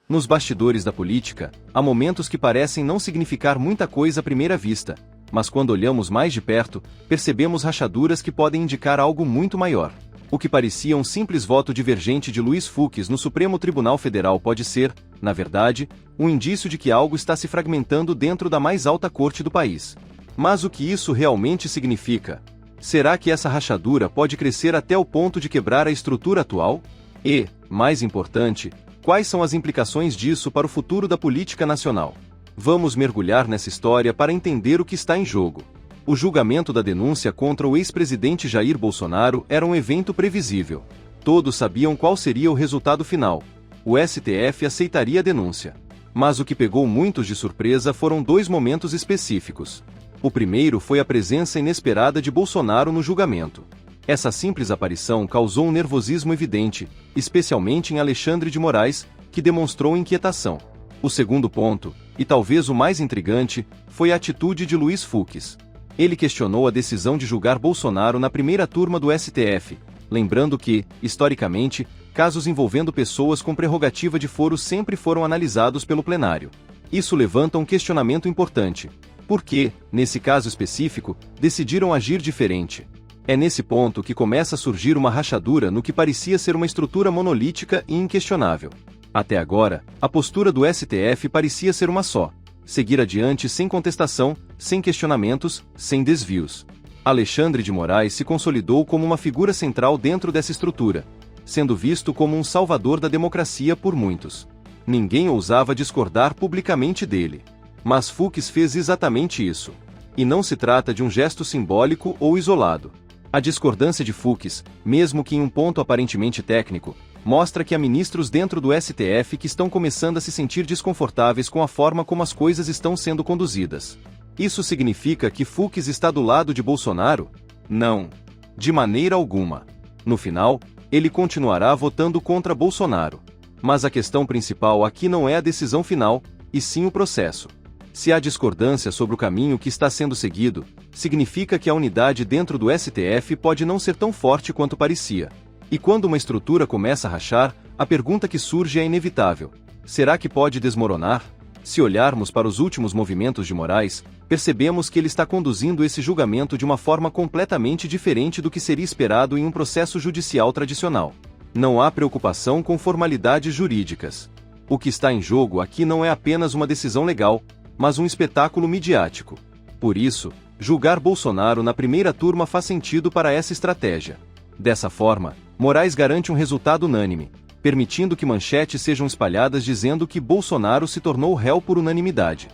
Nos bastidores da política, há momentos que parecem não significar muita coisa à primeira vista, mas quando olhamos mais de perto, percebemos rachaduras que podem indicar algo muito maior. O que parecia um simples voto divergente de Luiz Fux no Supremo Tribunal Federal pode ser, na verdade, um indício de que algo está se fragmentando dentro da mais alta corte do país. Mas o que isso realmente significa? Será que essa rachadura pode crescer até o ponto de quebrar a estrutura atual? E, mais importante, quais são as implicações disso para o futuro da política nacional? Vamos mergulhar nessa história para entender o que está em jogo. O julgamento da denúncia contra o ex-presidente Jair Bolsonaro era um evento previsível. Todos sabiam qual seria o resultado final. O STF aceitaria a denúncia. Mas o que pegou muitos de surpresa foram dois momentos específicos. O primeiro foi a presença inesperada de Bolsonaro no julgamento. Essa simples aparição causou um nervosismo evidente, especialmente em Alexandre de Moraes, que demonstrou inquietação. O segundo ponto, e talvez o mais intrigante, foi a atitude de Luiz Fux. Ele questionou a decisão de julgar Bolsonaro na primeira turma do STF, lembrando que, historicamente, casos envolvendo pessoas com prerrogativa de foro sempre foram analisados pelo plenário. Isso levanta um questionamento importante. Por que, nesse caso específico, decidiram agir diferente? É nesse ponto que começa a surgir uma rachadura no que parecia ser uma estrutura monolítica e inquestionável. Até agora, a postura do STF parecia ser uma só: seguir adiante sem contestação, sem questionamentos, sem desvios. Alexandre de Moraes se consolidou como uma figura central dentro dessa estrutura, sendo visto como um salvador da democracia por muitos. Ninguém ousava discordar publicamente dele. Mas Fux fez exatamente isso. E não se trata de um gesto simbólico ou isolado. A discordância de Fux, mesmo que em um ponto aparentemente técnico, mostra que há ministros dentro do STF que estão começando a se sentir desconfortáveis com a forma como as coisas estão sendo conduzidas. Isso significa que Fux está do lado de Bolsonaro? Não. De maneira alguma. No final, ele continuará votando contra Bolsonaro. Mas a questão principal aqui não é a decisão final, e sim o processo. Se há discordância sobre o caminho que está sendo seguido, significa que a unidade dentro do STF pode não ser tão forte quanto parecia. E quando uma estrutura começa a rachar, a pergunta que surge é inevitável: será que pode desmoronar? Se olharmos para os últimos movimentos de Moraes, percebemos que ele está conduzindo esse julgamento de uma forma completamente diferente do que seria esperado em um processo judicial tradicional. Não há preocupação com formalidades jurídicas. O que está em jogo aqui não é apenas uma decisão legal, mas um espetáculo midiático. Por isso, julgar Bolsonaro na primeira turma faz sentido para essa estratégia. Dessa forma, Moraes garante um resultado unânime, permitindo que manchetes sejam espalhadas dizendo que Bolsonaro se tornou réu por unanimidade.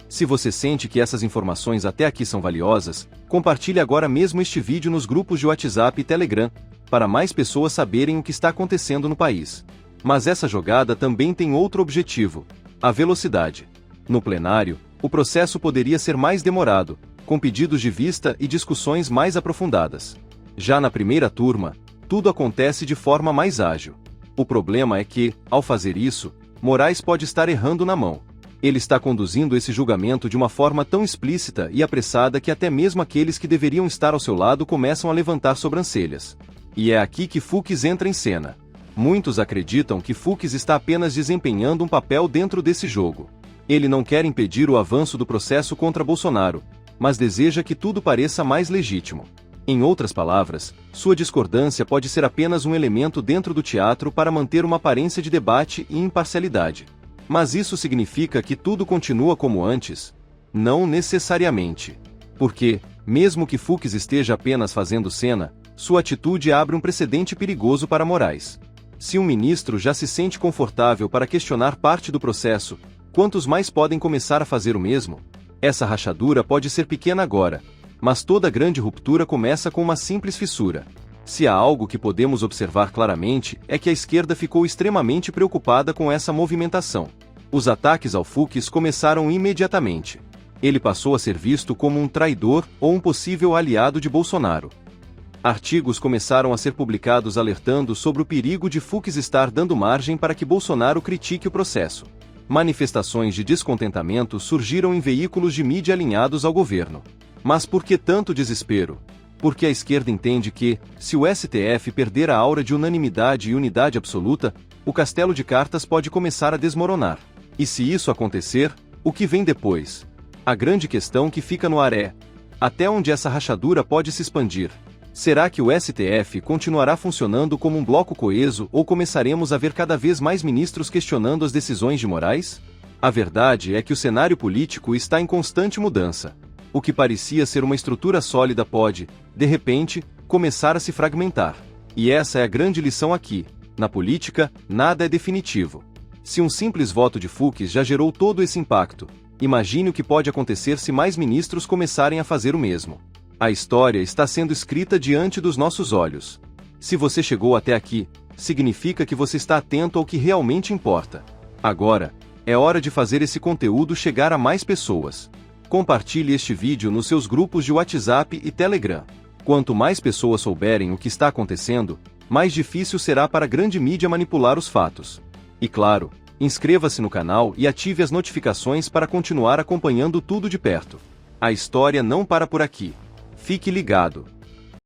Se você sente que essas informações até aqui são valiosas, compartilhe agora mesmo este vídeo nos grupos de WhatsApp e Telegram, para mais pessoas saberem o que está acontecendo no país. Mas essa jogada também tem outro objetivo: a velocidade. No plenário, o processo poderia ser mais demorado, com pedidos de vista e discussões mais aprofundadas. Já na primeira turma, tudo acontece de forma mais ágil. O problema é que, ao fazer isso, Moraes pode estar errando na mão. Ele está conduzindo esse julgamento de uma forma tão explícita e apressada que até mesmo aqueles que deveriam estar ao seu lado começam a levantar sobrancelhas. E é aqui que Fux entra em cena. Muitos acreditam que Fux está apenas desempenhando um papel dentro desse jogo. Ele não quer impedir o avanço do processo contra Bolsonaro, mas deseja que tudo pareça mais legítimo. Em outras palavras, sua discordância pode ser apenas um elemento dentro do teatro para manter uma aparência de debate e imparcialidade. Mas isso significa que tudo continua como antes? Não necessariamente. Porque, mesmo que Fux esteja apenas fazendo cena, sua atitude abre um precedente perigoso para Moraes. Se um ministro já se sente confortável para questionar parte do processo, quantos mais podem começar a fazer o mesmo? Essa rachadura pode ser pequena agora, mas toda grande ruptura começa com uma simples fissura. Se há algo que podemos observar claramente é que a esquerda ficou extremamente preocupada com essa movimentação. Os ataques ao Fux começaram imediatamente. Ele passou a ser visto como um traidor ou um possível aliado de Bolsonaro. Artigos começaram a ser publicados alertando sobre o perigo de Fux estar dando margem para que Bolsonaro critique o processo. Manifestações de descontentamento surgiram em veículos de mídia alinhados ao governo. Mas por que tanto desespero? Porque a esquerda entende que, se o STF perder a aura de unanimidade e unidade absoluta, o castelo de cartas pode começar a desmoronar. E se isso acontecer, o que vem depois? A grande questão que fica no ar é: até onde essa rachadura pode se expandir? Será que o STF continuará funcionando como um bloco coeso ou começaremos a ver cada vez mais ministros questionando as decisões de Moraes? A verdade é que o cenário político está em constante mudança. O que parecia ser uma estrutura sólida pode, de repente, começar a se fragmentar. E essa é a grande lição aqui: na política, nada é definitivo. Se um simples voto de Fux já gerou todo esse impacto, imagine o que pode acontecer se mais ministros começarem a fazer o mesmo. A história está sendo escrita diante dos nossos olhos. Se você chegou até aqui, significa que você está atento ao que realmente importa. Agora, é hora de fazer esse conteúdo chegar a mais pessoas. Compartilhe este vídeo nos seus grupos de WhatsApp e Telegram. Quanto mais pessoas souberem o que está acontecendo, mais difícil será para a grande mídia manipular os fatos. E claro, inscreva-se no canal e ative as notificações para continuar acompanhando tudo de perto. A história não para por aqui. Fique ligado.